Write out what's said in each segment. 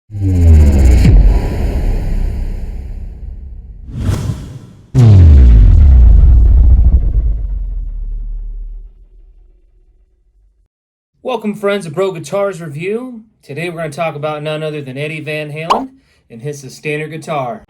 Welcome, friends, to Brough Guitars Review. Today we're going to talk about none other than Eddie Van Halen and his Sustainer guitar.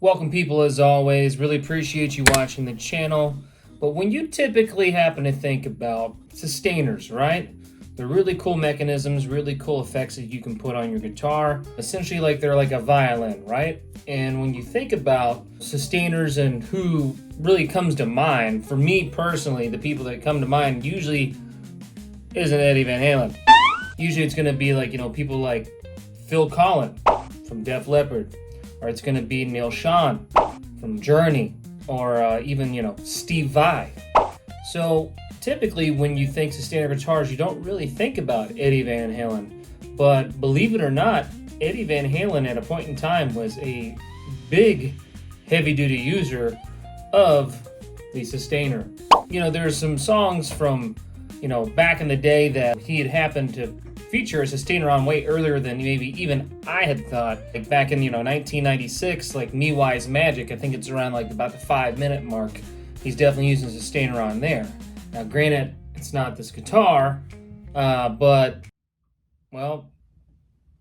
Welcome, people, as always. Really appreciate you watching the channel. But when you typically happen to think about sustainers, right? They're really cool mechanisms, really cool effects that you can put on your guitar. Essentially, like they're like a violin, right? And when you think about sustainers and who really comes to mind, for me personally, the people that come to mind usually isn't Eddie Van Halen. Usually it's gonna be like, people like Phil Collins from Def Leppard, or it's gonna be Neil Schon from Journey, or even, Steve Vai. So typically when you think sustainer guitars, you don't really think about Eddie Van Halen. But believe it or not, Eddie Van Halen at a point in time was a big heavy-duty user of the sustainer. There's some songs from, back in the day that he had happened to feature a sustainer on way earlier than maybe even I had thought. Like back in 1996, like Me Wise Magic, I think it's around like about the 5-minute mark. He's definitely using a sustainer on there. Now, granted, it's not this guitar, but well,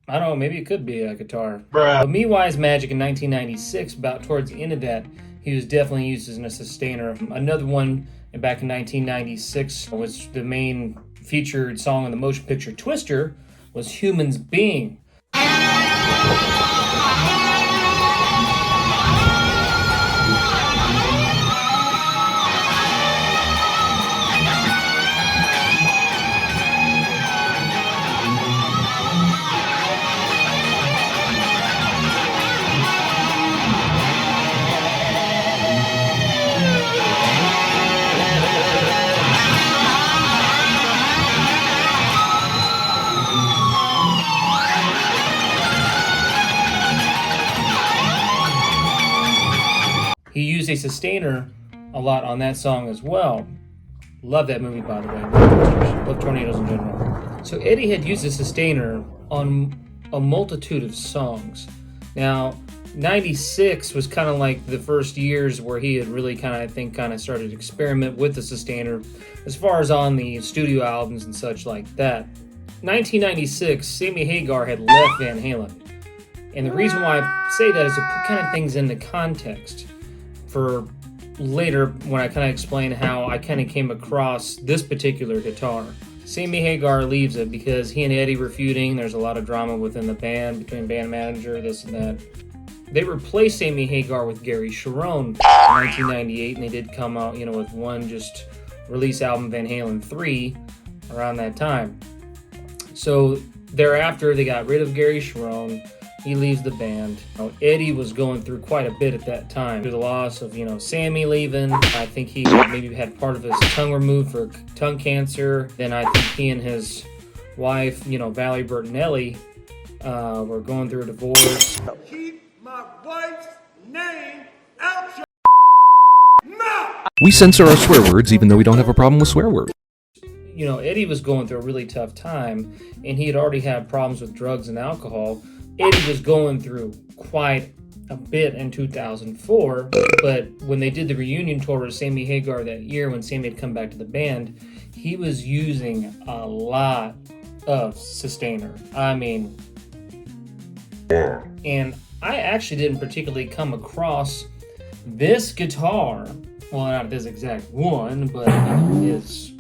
I don't know, maybe it could be a guitar. But Me Wise Magic in 1996, about towards the end of that, he was definitely using a sustainer. Another one back in 1996 was the main featured song in the motion picture Twister, was Humans Being. He used a sustainer a lot on that song as well. Love that movie, by the way. Love tornadoes in general. So Eddie had used a sustainer on a multitude of songs. Now, 96 was kind of like the first years where he had really kind of started to experiment with the sustainer as far as on the studio albums and such like that. 1996, Sammy Hagar had left Van Halen. And the reason why I say that is to put kind of things into context for later when I kind of explain how I kind of came across this particular guitar. Sammy Hagar leaves it because he and Eddie were feuding. There's a lot of drama within the band, between band manager, this and that. They replaced Sammy Hagar with Gary Cherone in 1998, and they did come out, with one just release album, Van Halen 3, around that time. So thereafter, they got rid of Gary Cherone. He leaves the band. Eddie was going through quite a bit at that time. Through the loss of, Sammy leaving. I think he maybe had part of his tongue removed for tongue cancer. Then I think he and his wife, Valerie Bertinelli, were going through a divorce. Keep my wife's name out your mouth! We censor our swear words even though we don't have a problem with swear words. Eddie was going through a really tough time, and he had already had problems with drugs and alcohol. Eddie was going through quite a bit in 2004, but when they did the reunion tour with Sammy Hagar that year, when Sammy had come back to the band, he was using a lot of sustainer. I mean, and I actually didn't particularly come across this guitar, well, not this exact one, but his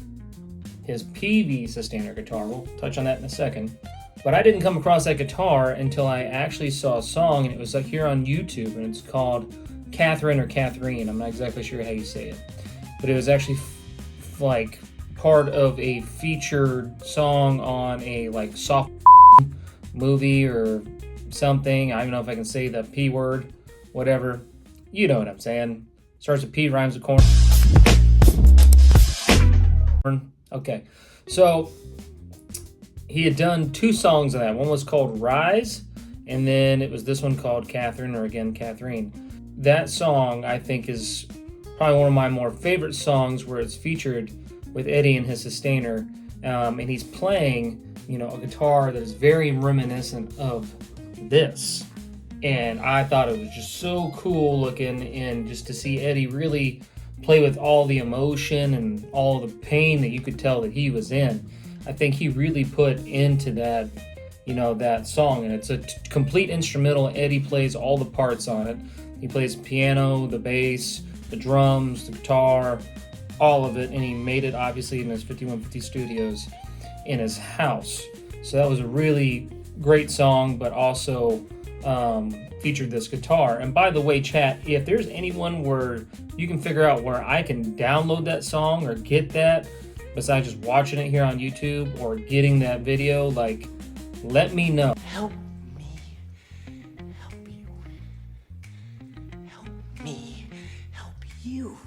PV sustainer guitar. We'll touch on that in a second. But I didn't come across that guitar until I actually saw a song, and it was like here on YouTube, and it's called Catherine or Catherine. I'm not exactly sure how you say it, but it was actually like part of a featured song on a like soft movie or something. I don't even know if I can say the P word, whatever. You know what I'm saying. Starts with P, rhymes with corn. Okay, so he had done 2 songs on that. One was called Rise, and then it was this one called Catherine, or again, Catherine. That song, I think, is probably one of my more favorite songs, where it's featured with Eddie and his sustainer, and he's playing, you know, a guitar that is very reminiscent of this. And I thought it was just so cool looking, and just to see Eddie really play with all the emotion and all the pain that you could tell that he was in. I think he really put into that, you know, that song. And it's a complete instrumental. Eddie plays all the parts on it. He plays the piano, the bass, the drums, the guitar, all of it. And he made it obviously in his 5150 studios in his house. So that was a really great song, but also featured this guitar. And by the way, chat, if there's anyone where you can figure out where I can download that song or get that, besides just watching it here on YouTube or getting that video, like, let me know. Help me. Help you. Help me. Help you.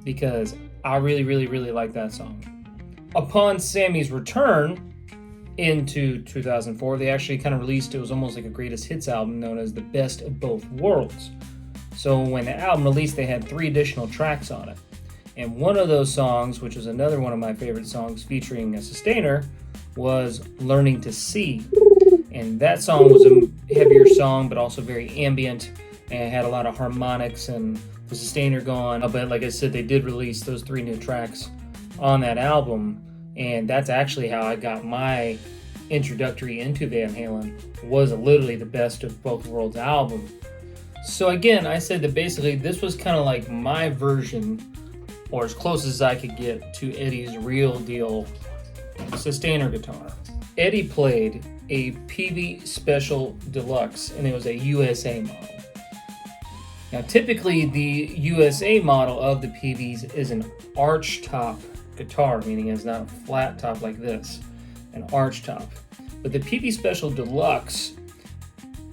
Because I really, really, really like that song. Upon Sammy's return into 2004, they actually kind of released, it was almost like a greatest hits album known as The Best of Both Worlds. So when the album released, they had 3 additional tracks on it. And one of those songs, which was another one of my favorite songs featuring a sustainer, was Learning to See. And that song was a heavier song, but also very ambient, and had a lot of harmonics and the sustainer going. But like I said, they did release those 3 new tracks on that album. And that's actually how I got my introductory into Van Halen, was literally the Best of Both Worlds album. So again, I said that basically this was kind of like my version, or as close as I could get, to Eddie's real deal sustainer guitar. Eddie played a PV Special Deluxe, and it was a USA model. Now typically the USA model of the PVs is an arch top guitar, meaning it's not a flat top like this, an arch top. But the PV Special Deluxe,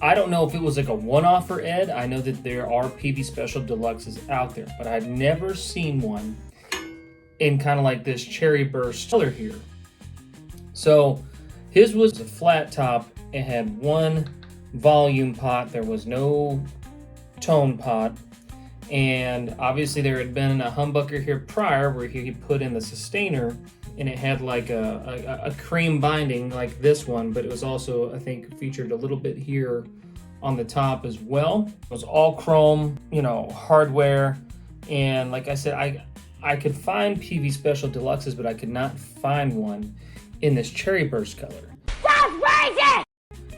I don't know if it was like a one-off for Ed. I know that there are PV Special Deluxes out there, but I've never seen one in kind of like this cherry burst color here. So his was a flat top. It had 1 volume pot. There was no tone pot. And obviously there had been a humbucker here prior where he put in the sustainer, and it had like a cream binding like this one, but it was also, I think, featured a little bit here on the top as well. It was all chrome, you know, hardware. And like I said, I could find PV Special Deluxes, but I could not find one in this cherry burst color. That's crazy!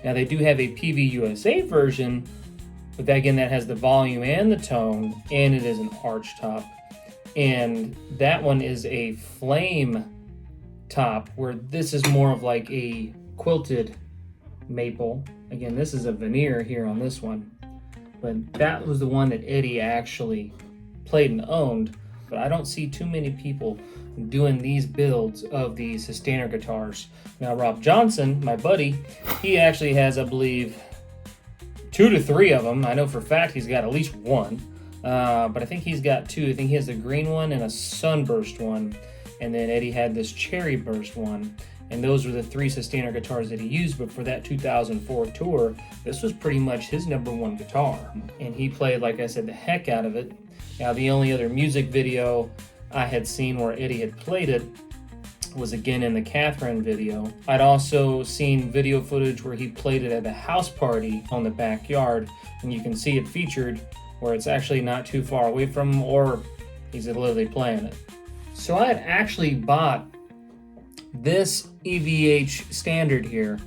Now they do have a PV USA version, but that, again, that has the volume and the tone, and it is an arch top. And that one is a flame top, where this is more of like a quilted maple. Again, this is a veneer here on this one. But that was the one that Eddie actually played and owned. But I don't see too many people doing these builds of these sustainer guitars. Now, Rob Johnson, my buddy, he actually has, I believe, 2 to 3 of them. I know for a fact he's got at least 1, but I think he's got 2. I think he has a green one and a sunburst one, and then Eddie had this cherry burst one, and those were the 3 sustainer guitars that he used. But for that 2004 tour, this was pretty much his #1 guitar, and he played, like I said, the heck out of it. Now, the only other music video I had seen where Eddie had played it was again in the Catherine video. I'd also seen video footage where he played it at a house party on the backyard, and you can see it featured where it's actually not too far away from him, or he's literally playing it. So I had actually bought this EVH standard here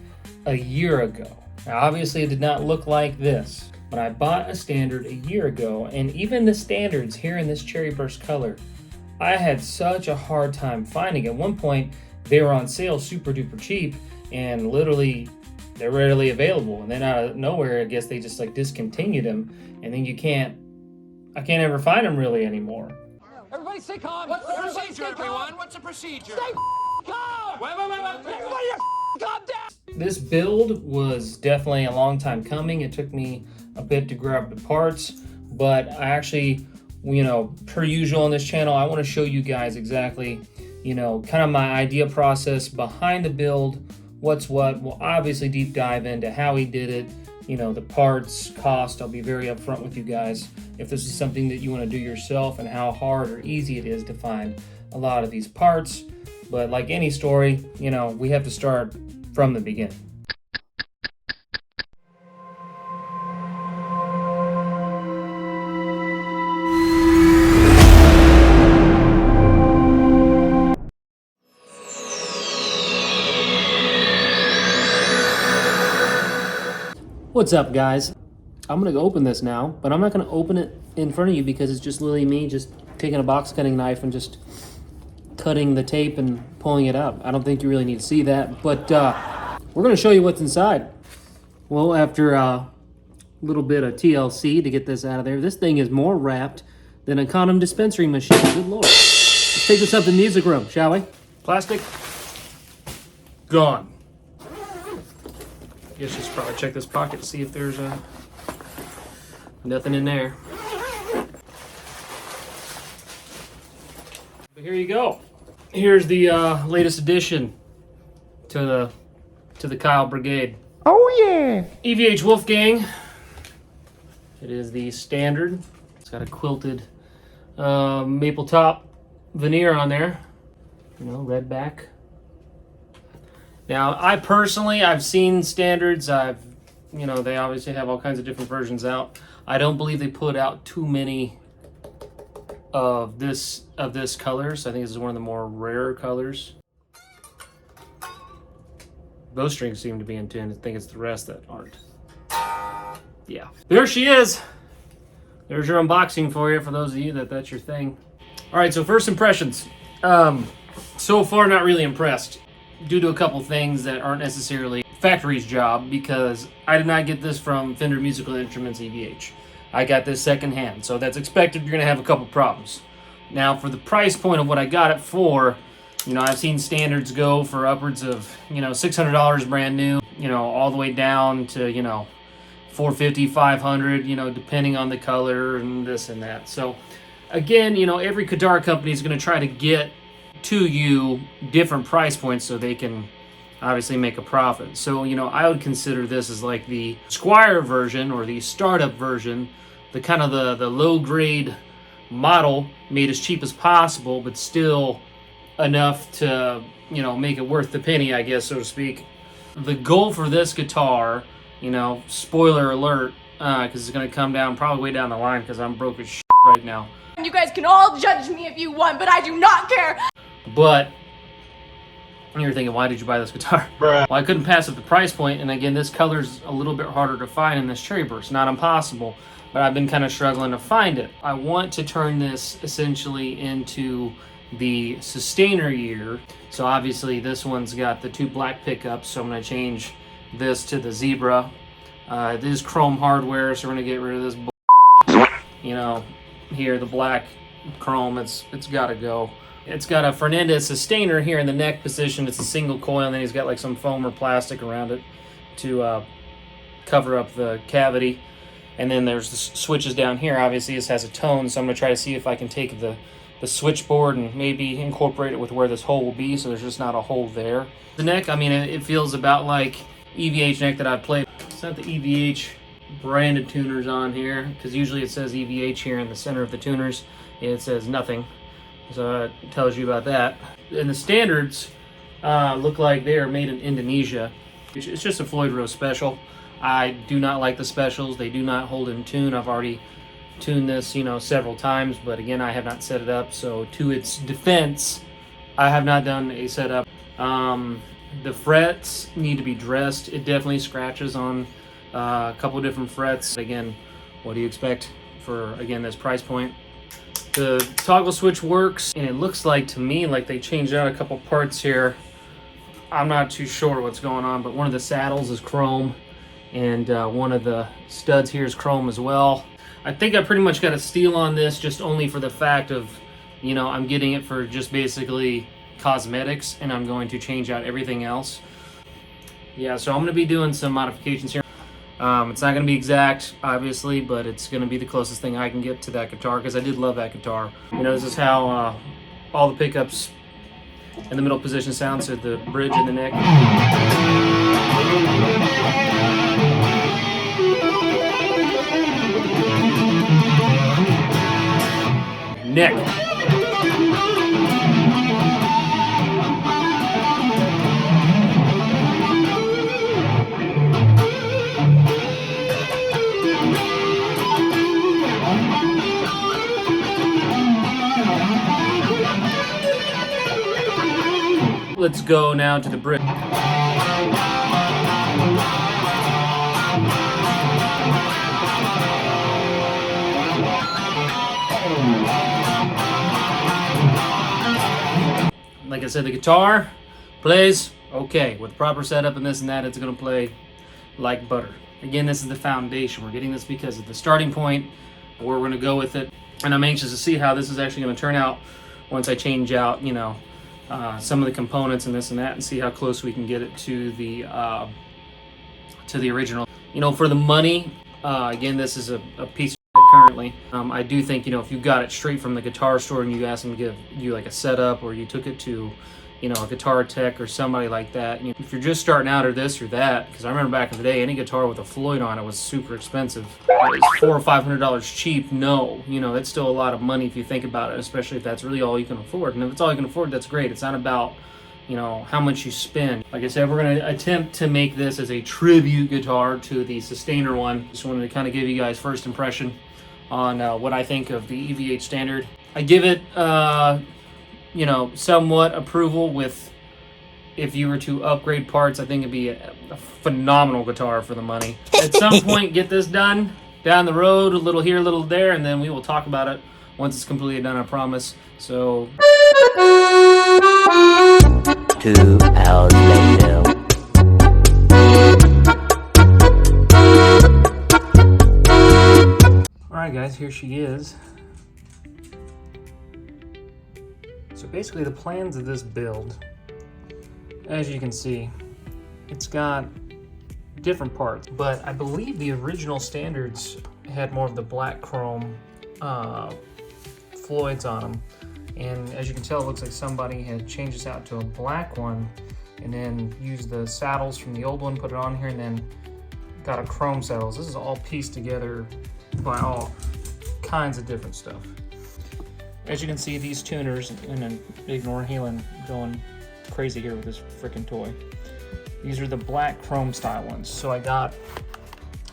a year ago. Now obviously it did not look like this, but I bought a standard a year ago, and even the standards here in this cherry burst color, I had such a hard time finding. At one point they were on sale super duper cheap, and literally they're rarely available, and then out of nowhere I guess they just like discontinued them, and then I can't ever find them really anymore. Everybody stay calm. What's the procedure, everyone? What's the procedure? Stay calm! Wait. Everybody calm down! This build was definitely a long time coming. It took me a bit to grab the parts, but I actually, per usual on this channel, I want to show you guys exactly, kind of my idea process behind the build, what's what. We'll obviously deep dive into how he did it, the parts, cost. I'll be very upfront with you guys if this is something that you want to do yourself, and how hard or easy it is to find a lot of these parts. But like any story, we have to start from the beginning. What's up, guys? I'm gonna go open this now, but I'm not gonna open it in front of you because it's just literally me just taking a box cutting knife and just cutting the tape and pulling it out. I don't think you really need to see that, but we're gonna show you what's inside. Well, after a little bit of TLC to get this out of there, this thing is more wrapped than a condom dispensing machine. Good Lord. Let's take this up to the music room, shall we? Plastic, gone. Guess just probably check this pocket to see if there's nothing in there. But here you go. Here's the latest addition to the Kyle Brigade. Oh yeah! EVH Wolfgang. It is the standard. It's got a quilted maple top veneer on there. Red back. Now, I've seen standards. They obviously have all kinds of different versions out. I don't believe they put out too many of this color, so I think this is one of the more rare colors. Those strings seem to be in tune. I think it's the rest that aren't. Yeah. There she is. There's your unboxing for you, for those of you that's your thing. All right, so first impressions. So far, not really impressed, due to a couple things that aren't necessarily factory's job, because I did not get this from Fender Musical Instruments EVH. I got this secondhand, so that's expected. You're gonna have a couple problems. Now, for the price point of what I got it for, I've seen standards go for upwards of, $600 brand new, all the way down to, $450, $500, depending on the color and this and that. So again, every guitar company is gonna try to get to you different price points so they can obviously make a profit. So, I would consider this as like the Squire version, or the startup version, the kind of the low grade model, made as cheap as possible, but still enough to, make it worth the penny, I guess, so to speak. The goal for this guitar, spoiler alert, because it's going to come down probably way down the line, because I'm broke as shit right now. You guys can all judge me if you want, but I do not care. But you're thinking, why did you buy this guitar? Bruh. Well, I couldn't pass up the price point, and again, this color's a little bit harder to find in this cherry burst. Not impossible, but I've been kind of struggling to find it. I want to turn this essentially into the Sustainer year. So obviously this one's got the 2 black pickups, so I'm going to change this to the Zebra. It is chrome hardware, so we're going to get rid of this here, the black chrome, it's got to go. It's got a Fernandes Sustainer here in the neck position. It's a single coil, and then he's got like some foam or plastic around it to cover up the cavity. And then there's the switches down here. Obviously this has a tone, so I'm going to try to see if I can take the switchboard and maybe incorporate it with where this hole will be, so there's just not a hole there. The neck, it feels about like EVH neck that I've played. It's not the EVH branded tuners on here, because usually it says EVH here in the center of the tuners. It says nothing, so it tells you about that. In the standards, look like they are made in Indonesia. It's just a Floyd Rose special. I do not like the specials. They do not hold in tune. I've already tuned this, several times, but again, I have not set it up. So to its defense, I have not done a setup. The frets need to be dressed. It definitely scratches on a couple different frets. Again, what do you expect for, again, this price point? The toggle switch works, and it looks like to me like they changed out a couple parts here. I'm not too sure what's going on, but one of the saddles is chrome, and one of the studs here is chrome as well. I think I pretty much got a steal on this just only for the fact of, I'm getting it for just basically cosmetics, and I'm going to change out everything else. Yeah, so I'm going to be doing some modifications here. It's not going to be exact, obviously, but it's going to be the closest thing I can get to that guitar, because I did love that guitar. This is how all the pickups in the middle position sound, so the bridge and the neck. Neck. Let's go now to the bridge. Like I said, the guitar plays okay. With proper setup and this and that, it's going to play like butter. Again, this is the foundation. We're getting this because of the starting point, where we're going to go with it. And I'm anxious to see how this is actually going to turn out once I change out, some of the components and this and that, and see how close we can get it to the original. For the money, again, this is a piece of shit currently. I do think, if you got it straight from the guitar store and you asked them to give you like a setup, or you took it to, a guitar tech or somebody like that. If you're just starting out or this or that, because I remember back in the day, any guitar with a Floyd on it was super expensive. It was $400 or $500 cheap. No, that's still a lot of money if you think about it, especially if that's really all you can afford. And if it's all you can afford, that's great. It's not about, how much you spend. Like I said, we're going to attempt to make this as a tribute guitar to the Sustainer one. Just wanted to kind of give you guys first impression on what I think of the EVH standard. I give it, somewhat approval. With, if you were to upgrade parts, I think it'd be a phenomenal guitar for the money. At some point, get this done down the road, a little here, a little there, and then we will talk about it once it's completely done, I promise. So 2 hours later. Alright guys, here she is. So basically the plans of this build, as you can see, it's got different parts, but I believe the original standards had more of the black chrome Floyds on them. And as you can tell, it looks like somebody had changed this out to a black one and then used the saddles from the old one, put it on here, and then got a chrome saddles. This is all pieced together by all kinds of different stuff. As you can see, these tuners, and then ignore Halen going crazy here with this freaking toy. These are the black chrome style ones. So I got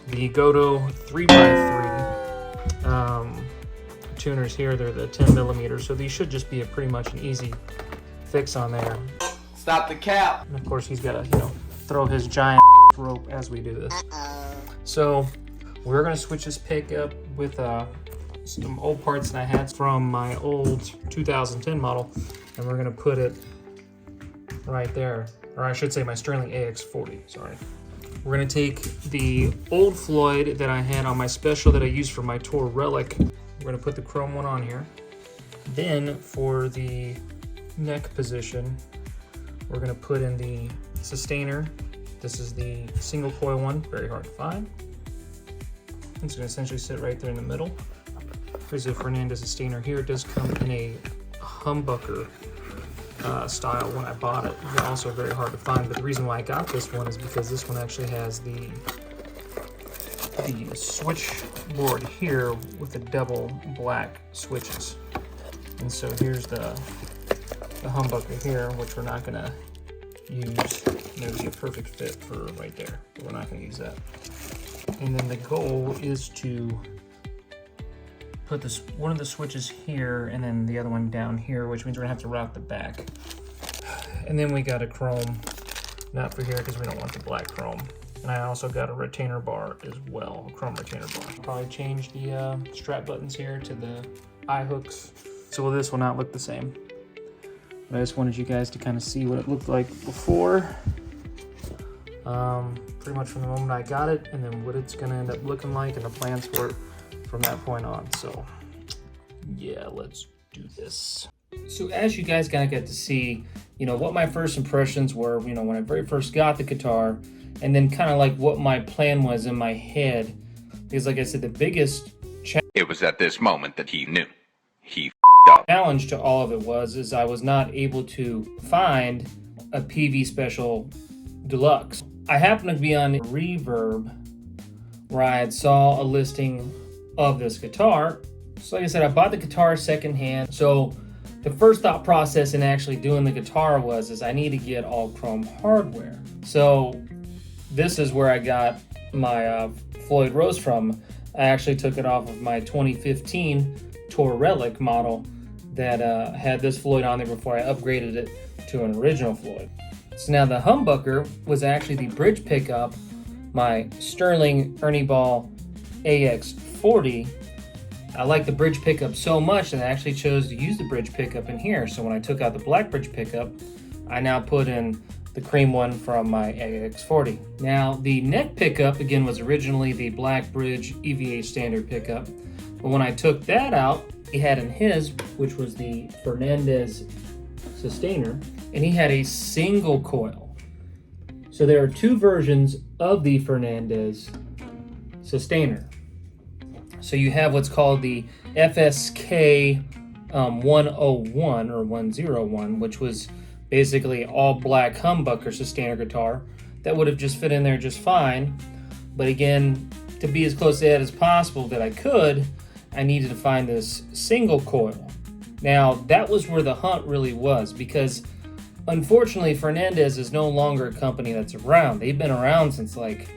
the Goto 3x3 tuners here. They're the 10 millimeters, so these should just be a pretty much an easy fix on there. Stop the cap. And of course, he's got to, throw his giant rope as we do this. So we're gonna switch this pick up with some old parts that I had from my old 2010 model, and we're gonna put it right there, or I should say my Sterling AX40, sorry. We're gonna take the old Floyd that I had on my special that I used for my tour Relic. We're gonna put the chrome one on here. Then for the neck position, we're gonna put in the Sustainer. This is the single coil one, very hard to find. It's gonna essentially sit right there in the middle. There's a Fernandes Sustainer here. It does come in a humbucker style when I bought it. They're also very hard to find, but the reason why I got this one is because this one actually has the switchboard here with the double black switches. And so here's the humbucker here, which we're not gonna use. There's a perfect fit for right there, but we're not going to use that. And then the goal is to put this one of the switches here and then the other one down here, which means we're gonna have to route the back. And then we got a chrome, not for here because we don't want the black chrome. And I also got a retainer bar as well, a chrome retainer bar. Probably change the strap buttons here to the eye hooks. So this will not look the same. But I just wanted you guys to kind of see what it looked like before. Pretty much from the moment I got it, and then what it's gonna end up looking like and the plans for it from that point on. So yeah, let's do this. So as you guys kind of get to see, you know, what my first impressions were, you know, when I very first got the guitar, and then kind of like what my plan was in my head. Because like I said, the biggest It was at this moment that he knew. He challenge to all of it is I was not able to find a PV Special Deluxe. I happened to be on Reverb where I had saw a listing of this guitar. So like I said, I bought the guitar secondhand. So the first thought process in actually doing the guitar is I need to get all chrome hardware. So this is where I got my Floyd Rose from. I actually took it off of my 2015 Tour Relic model that had this Floyd on there before I upgraded it to an original Floyd. So now the humbucker was actually the bridge pickup, my Sterling Ernie Ball AX40. I like the bridge pickup so much that I actually chose to use the bridge pickup in here. So when I took out the black bridge pickup, I now put in the cream one from my AX40. Now the neck pickup, again, was originally the black bridge EVH standard pickup. But when I took that out, he had in his, which was the Fernandes sustainer, and he had a single coil. So there are two versions of the Fernandes sustainer. So you have what's called the FSK 101 or 101, which was basically all black humbucker sustainer guitar that would have just fit in there just fine. But again, to be as close to that as possible that I could, I needed to find this single coil. Now, that was where the hunt really was, because unfortunately, Fernandes is no longer a company that's around. They've been around since like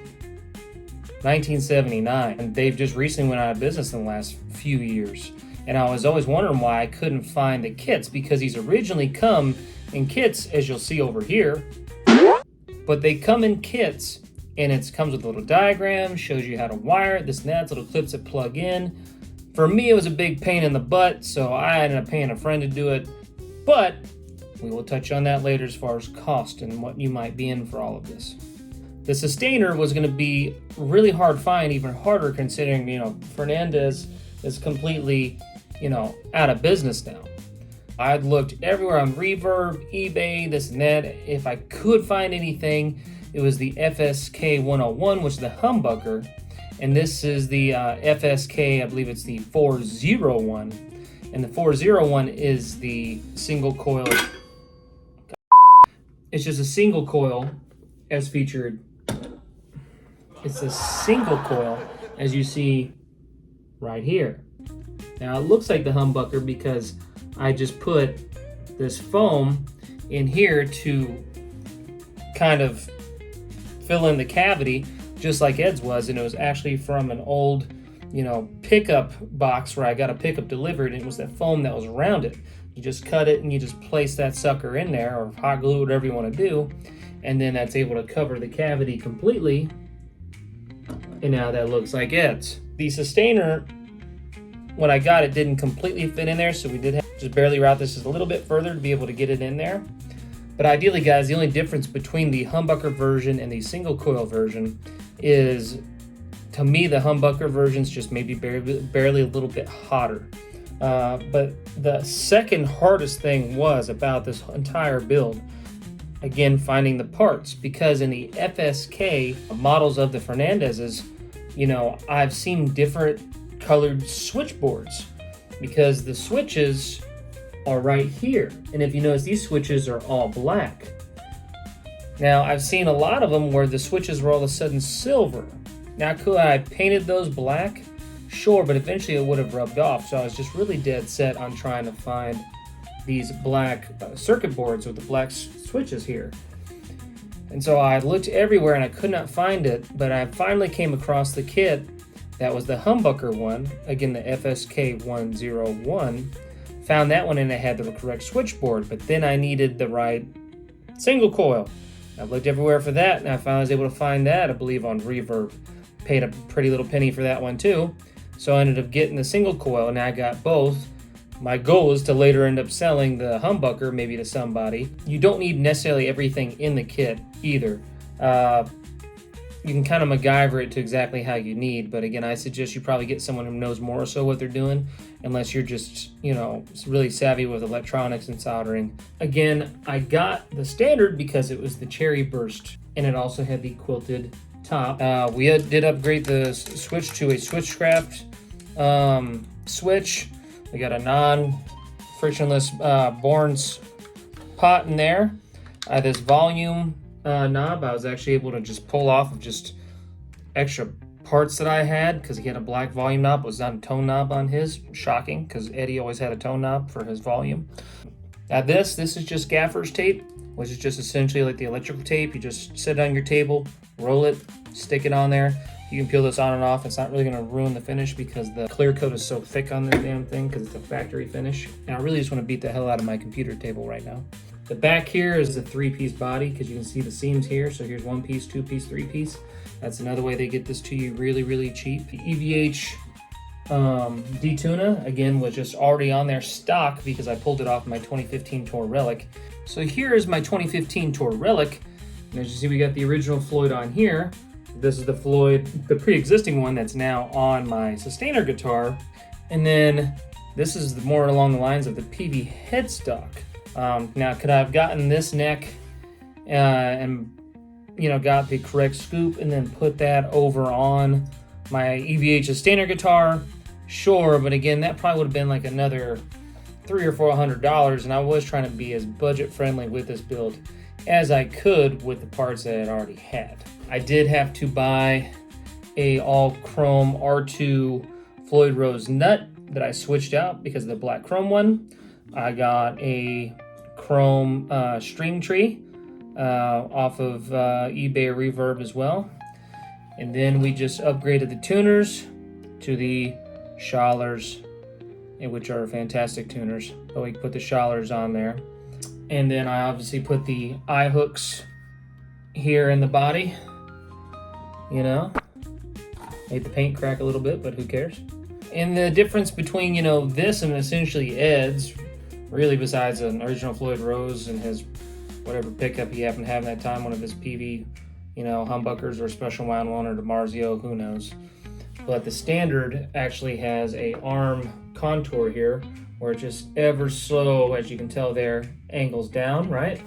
1979, and they've just recently went out of business in the last few years. And I was always wondering why I couldn't find the kits, because these originally come in kits, as you'll see over here. But they come in kits, and it comes with a little diagram, shows you how to wire it, this and that, little clips that plug in. For me, it was a big pain in the butt, so I ended up paying a friend to do it. But we will touch on that later as far as cost and what you might be in for all of this. The sustainer was going to be really hard to find, even harder considering, you know, Fernandes is completely, you know, out of business now. I'd looked everywhere on Reverb, eBay, this and that. If I could find anything, it was the FSK 101, which is the humbucker. And this is the FSK, I believe it's the 401. And the 401 is the single coil. It's just a single coil as featured. It's a single coil as you see right here. Now it looks like the humbucker because I just put this foam in here to kind of fill in the cavity, just like Ed's was, and it was actually from an old, you know, pickup box where I got a pickup delivered, and it was that foam that was around it. You just cut it and you just place that sucker in there, or hot glue, whatever you want to do, and then that's able to cover the cavity completely. And now that looks like Ed's. The sustainer, when I got it, didn't completely fit in there, so we did have to just barely route this just a little bit further to be able to get it in there. But ideally, guys, the only difference between the humbucker version and the single coil version is, to me, the humbucker version is just maybe barely a little bit hotter. But the second hardest thing was about this entire build, again, finding the parts, because in the FSK models of the Fernandeses, you know, I've seen different colored switchboards because the switches are right here. And if you notice, these switches are all black. Now, I've seen a lot of them where the switches were all of a sudden silver. Now, could I have painted those black? Sure, but eventually it would have rubbed off. So I was just really dead set on trying to find these black circuit boards with the black switches here. And so I looked everywhere and I could not find it, but I finally came across the kit that was the humbucker one, again the FSK 101. Found that one and it had the correct switchboard, but then I needed the right single coil. I looked everywhere for that and I finally was able to find that, I believe on Reverb. Paid a pretty little penny for that one too. So I ended up getting the single coil and I got both. My goal is to later end up selling the humbucker maybe to somebody. You don't need necessarily everything in the kit either. You can kind of MacGyver it to exactly how you need, but again, I suggest you probably get someone who knows more so what they're doing, unless you're just, really savvy with electronics and soldering. Again, I got the standard because it was the cherry burst, and it also had the quilted top. We did upgrade the switch to a switchcraft switch. We got a non-frictionless Bourne's pot in there. This volume knob I was actually able to just pull off of just extra parts that I had, because he had a black volume knob. It was not a tone knob on his. Shocking, because Eddie always had a tone knob for his volume. Now this is just gaffer's tape, which is just essentially like the electrical tape. You just sit it on your table, roll it, stick it on there. You can peel this on and off. It's not really going to ruin the finish because the clear coat is so thick on this damn thing because it's a factory finish. And I really just want to beat the hell out of my computer table right now. The back here is a 3-piece body because you can see the seams here. So here's 1-piece, 2-piece, 3-piece. That's another way they get this to you really, really cheap. The EVH D-Tuna, again, was just already on their stock because I pulled it off my 2015 Tour Relic. So here is my 2015 Tour Relic. And as you see, we got the original Floyd on here. This is the Floyd, the pre-existing one that's now on my Sustainer guitar. And then this is more along the lines of the PV headstock. Now, could I have gotten this neck and, got the correct scoop and then put that over on my EVH Sustainer guitar? Sure, but again, that probably would have been like another $300 or $400, and I was trying to be as budget friendly with this build as I could with the parts that I already had. I did have to buy a all chrome R2 Floyd Rose nut that I switched out because of the black chrome one. I got a chrome string tree off of eBay or Reverb as well. And then we just upgraded the tuners to the Schallers, which are fantastic tuners. But we put the Schallers on there. And then I obviously put the eye hooks here in the body. Made the paint crack a little bit, but who cares? And the difference between, this and essentially Ed's, really besides an original Floyd Rose and his whatever pickup he happened to have at that time, one of his PV, humbuckers or special wound one or DiMarzio, who knows. But the standard actually has a arm contour here where it just ever so, as you can tell there, angles down, right?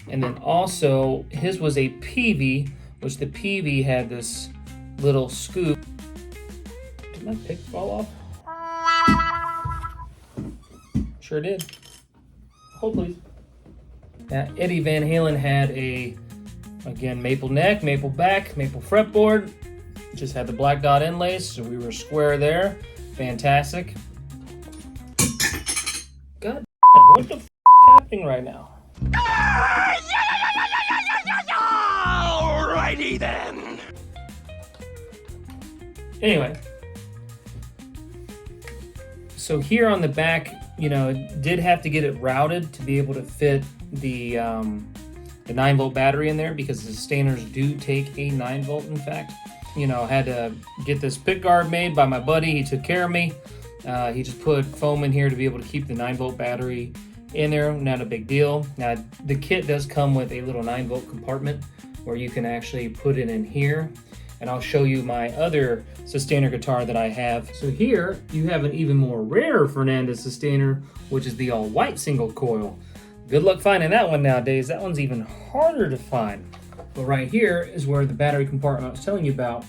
And then also, his was a PV, which the PV had this little scoop. Did my pick fall off? Sure did. Hold please. Now, Eddie Van Halen had again, maple neck, maple back, maple fretboard. Just had the black dot inlays, so we were square there. Fantastic. God, what the f is happening right now? Alrighty then. Anyway, so here on the back, did have to get it routed to be able to fit the 9-volt battery in there because the Sustainers do take a 9-volt, in fact. Had to get this pick guard made by my buddy. He took care of me. He just put foam in here to be able to keep the 9-volt battery in there. Not a big deal. Now, the kit does come with a little 9-volt compartment where you can actually put it in here. And I'll show you my other Sustainer guitar that I have. So here, you have an even more rare Fernandes Sustainer, which is the all-white single coil. Good luck finding that one nowadays. That one's even harder to find. But right here is where the battery compartment I was telling you about.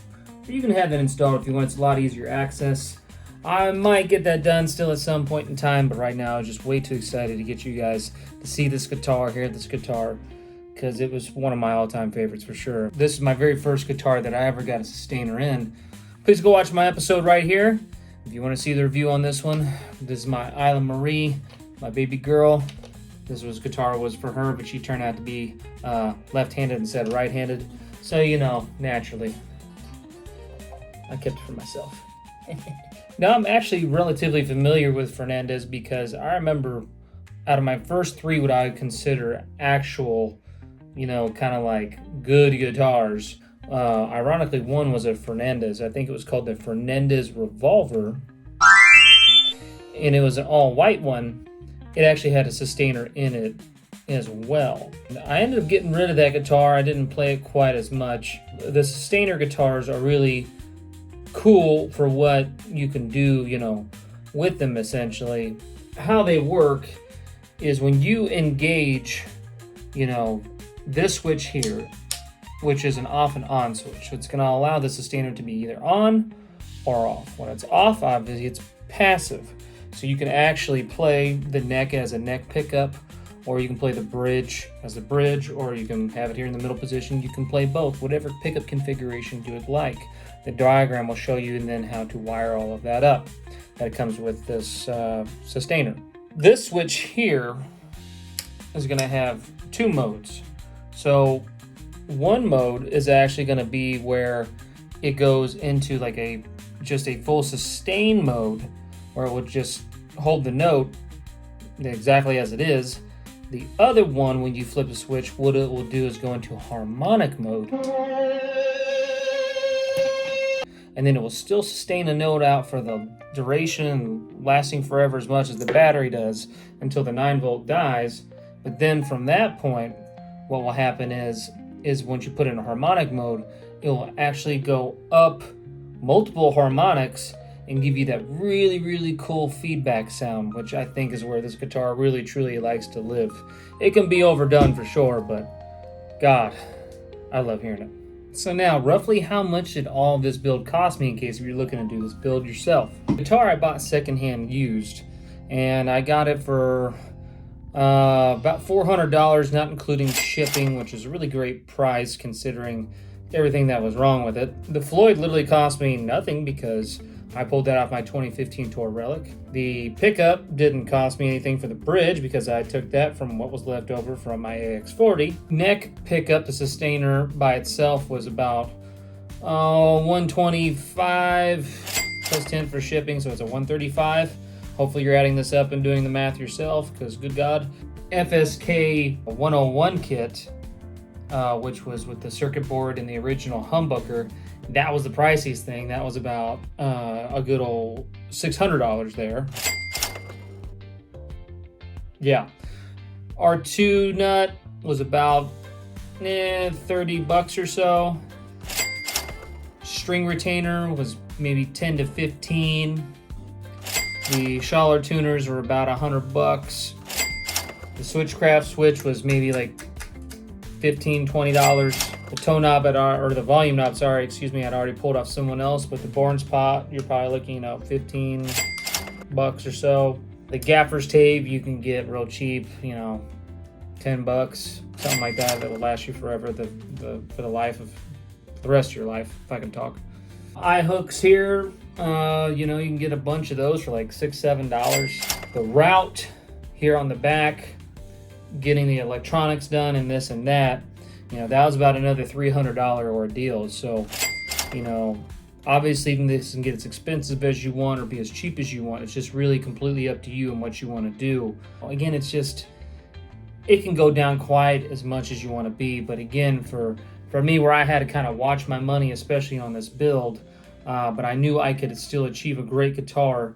You can have that installed if you want. It's a lot easier access. I might get that done still at some point in time, but right now I'm just way too excited to get you guys to see this guitar, hear this guitar, because it was one of my all-time favorites for sure. This is my very first guitar that I ever got a Sustainer in. Please go watch my episode right here. If you want to see the review on this one, this is my Isla Marie, my baby girl. This guitar was for her, but she turned out to be left-handed instead of right-handed. So, you know, naturally, I kept it for myself. Now, I'm actually relatively familiar with Fernandes because I remember out of my first 3 what I would consider actual, you know, kind of like good guitars, ironically, one was a Fernandes. I think it was called the Fernandes Revolver, and it was an all-white one. It actually had a sustainer in it as well. I ended up getting rid of that guitar. I didn't play it quite as much. The sustainer guitars are really cool for what you can do, you know, with them essentially. How they work is when you engage, you know, this switch here, which is an off and on switch. So it's going to allow the sustainer to be either on or off. When it's off, obviously it's passive. So you can actually play the neck as a neck pickup, or you can play the bridge as a bridge, or you can have it here in the middle position. You can play both, whatever pickup configuration you would like. The diagram will show you and then how to wire all of that up. That comes with this sustainer. This switch here is going to have 2 modes. So one mode is actually going to be where it goes into like just a full sustain mode, where it will just hold the note exactly as it is. The other one, when you flip the switch, what it will do is go into harmonic mode. And then it will still sustain a note out for the duration, lasting forever as much as the battery does until the 9-volt dies. But then from that point, what will happen is once you put it in harmonic mode, it will actually go up multiple harmonics and give you that really, really cool feedback sound, which I think is where this guitar really, truly likes to live. It can be overdone for sure, but God, I love hearing it. So now, roughly how much did all this build cost me in case you're looking to do this build yourself? The guitar I bought secondhand used, and I got it for about $400, not including shipping, which is a really great price considering everything that was wrong with it. The Floyd literally cost me nothing because I pulled that off my 2015 Tour Relic. The pickup didn't cost me anything for the bridge because I took that from what was left over from my AX40. Neck pickup, the sustainer by itself was about $125 plus 10 for shipping, so it's a $135. Hopefully you're adding this up and doing the math yourself, because good God. FSK 101 kit, which was with the circuit board and the original humbucker, that was the priciest thing. That was about a good old $600 there. Yeah. R2 nut was about $30 or so. String retainer was maybe 10 to 15. The Schaller tuners were about $100. The Switchcraft switch was maybe like $15, $20. The toe knob or the volume knob, sorry, excuse me, I'd already pulled off someone else, but the Barnes pot, you're probably looking at $15 or so. The gaffer's tape you can get real cheap, you know, $10, something like that will last you forever, for the life of the rest of your life, if I can talk. Eye hooks here, you know, you can get a bunch of those for like $6, $7. The route here on the back, getting the electronics done and this and that, you know, that was about another $300 ordeal. So, you know, obviously this can get as expensive as you want or be as cheap as you want. It's just really completely up to you and what you want to do. Again, it's just, it can go down quite as much as you want to be. But again, for me, where I had to kind of watch my money, especially on this build, but I knew I could still achieve a great guitar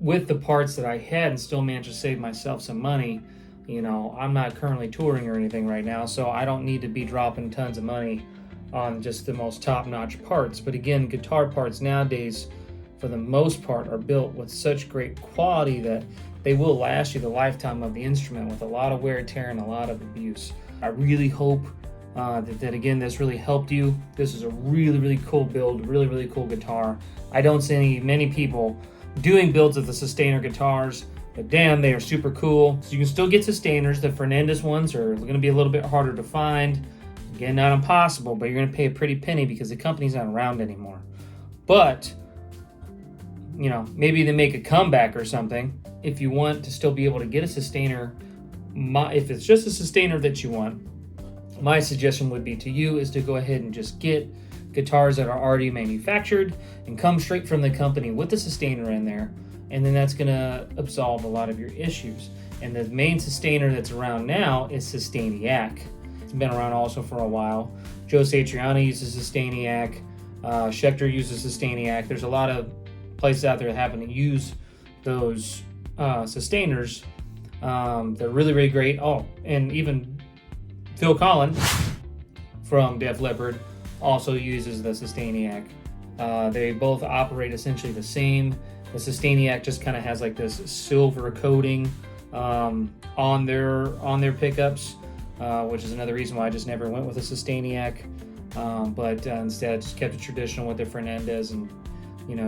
with the parts that I had and still manage to save myself some money. You know, I'm not currently touring or anything right now, so I don't need to be dropping tons of money on just the most top-notch parts. But again, guitar parts nowadays, for the most part, are built with such great quality that they will last you the lifetime of the instrument with a lot of wear and tear and a lot of abuse. I really hope that again, this really helped you. This is a really, really cool build, really, really cool guitar. I don't see many people doing builds of the sustainer guitars, but damn, they are super cool. So you can still get sustainers. The Fernandes ones are going to be a little bit harder to find. Again, not impossible, but you're going to pay a pretty penny because the company's not around anymore. But, you know, maybe they make a comeback or something. If you want to still be able to get a sustainer if it's just a sustainer that you want, my suggestion would be to you is to go ahead and just get guitars that are already manufactured and come straight from the company with the sustainer in there, and then that's going to absolve a lot of your issues. And the main sustainer that's around now is Sustainiac. It's been around also for a while. Joe Satriani uses Sustainiac. Schecter uses Sustainiac. There's a lot of places out there that happen to use those sustainers. They're really, really great. Oh, and even Phil Collins from Def Leppard also uses the Sustainiac. They both operate essentially the same. The Sustainiac just kind of has like this silver coating on their pickups, which is another reason why I just never went with a Sustainiac. But instead just kept it traditional with the Fernandes and,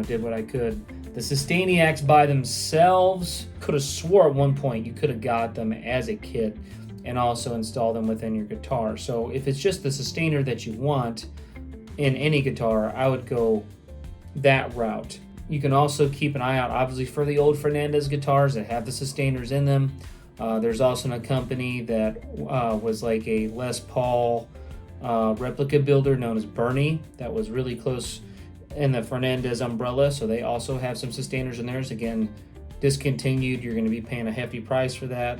did what I could. The Sustainiacs by themselves, could have swore at one point you could have got them as a kit and also install them within your guitar. So if it's just the sustainer that you want in any guitar, I would go that route. You can also keep an eye out, obviously, for the old Fernandes guitars that have the sustainers in them. There's also a company that was like a Les Paul replica builder known as Bernie that was really close in the Fernandes umbrella, so they also have some sustainers in theirs. Again, discontinued. You're going to be paying a hefty price for that.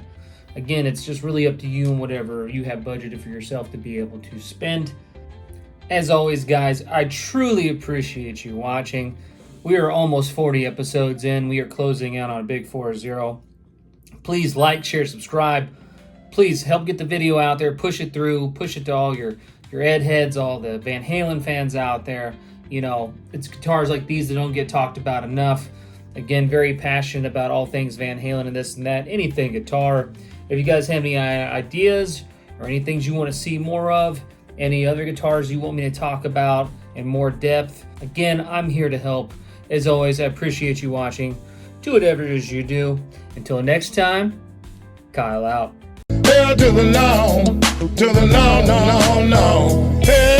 Again, it's just really up to you and whatever you have budgeted for yourself to be able to spend. As always, guys, I truly appreciate you watching. We are almost 40 episodes in. We are closing out on a big 4-0. Please like, share, subscribe. Please help get the video out there. Push it through. Push it to all your Ed heads, all the Van Halen fans out there. It's guitars like these that don't get talked about enough. Again, very passionate about all things Van Halen and this and that. Anything guitar. If you guys have any ideas or any things you want to see more of, any other guitars you want me to talk about in more depth, again, I'm here to help. As always, I appreciate you watching. Do whatever it is you do. Until next time, Kyle out. Hell to the no, no, no, no. Hell